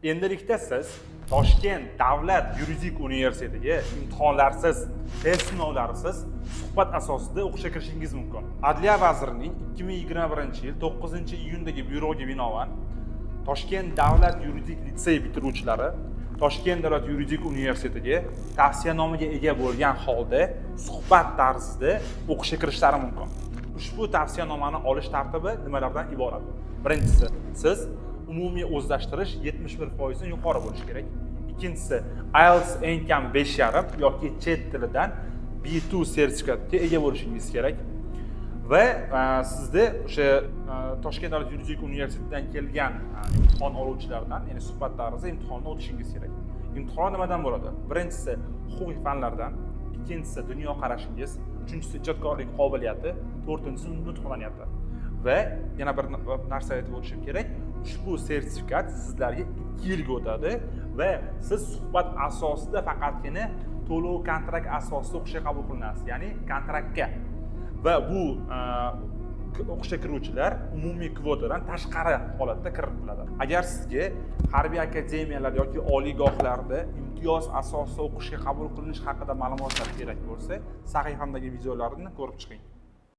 Endilikda siz Toshkent davlat yuridik universitetiga imtihonlarsiz, test sinovlarisiz suhbat asosida o'qishga kirishingiz mumkin. Adliya vazirining 2021-yil 9-iyundagi byuroga binoan Toshkent davlat yuridik litsey bitiruvchilari Toshkent davlat yuridik universitetiga tavsiyanomaga ega bo'lgan holda suhbat tarzida o'qishga kirishlari mumkin. Ushbu tavsiyanomani olish tartibi nimalardan iborat? Birinchisi, siz umumiy o'zlashtirish 71% yuqori bo'lishi kerak. Ikkinchisi, IELTS eng kam 5.5 yoki chet tilidan B2 sertifikatga ega bo'lishingiz kerak. Va sizda o'sha Toshkent davlat yuridik universitetidan kelgan imtihon oluvchilardan, ya'ni suhbat tarzida imtihonni o'tishingiz kerak. Imtihon nimadan bo'ladi? Birinchisi huquqiy fanlardan, ikkinchisi dunyoqarashingiz, uchinchisi ijodkorlik qobiliyati, to'rtinchisi nutq madaniyati. Va yana bir narsa aytib o'tishim kerak. Ushbu sertifikat sizlarga 2 yilga o'tadi va siz suhbat asosida faqatgina to'lov kontrakt asosida o'qishga qabul qilinasiz, ya'ni kontraktga. Va bu o'qishga kiruvchilar umumiy kvotadan tashqari holatda kiritiladi. Agar sizga harbiy akademiyalar yoki oliygohlarda imtiyoz asosida o'qishga qabul qilinish haqida ma'lumotlar kerak bo'lsa, sahifamdagi videolarni ko'rib chiqing.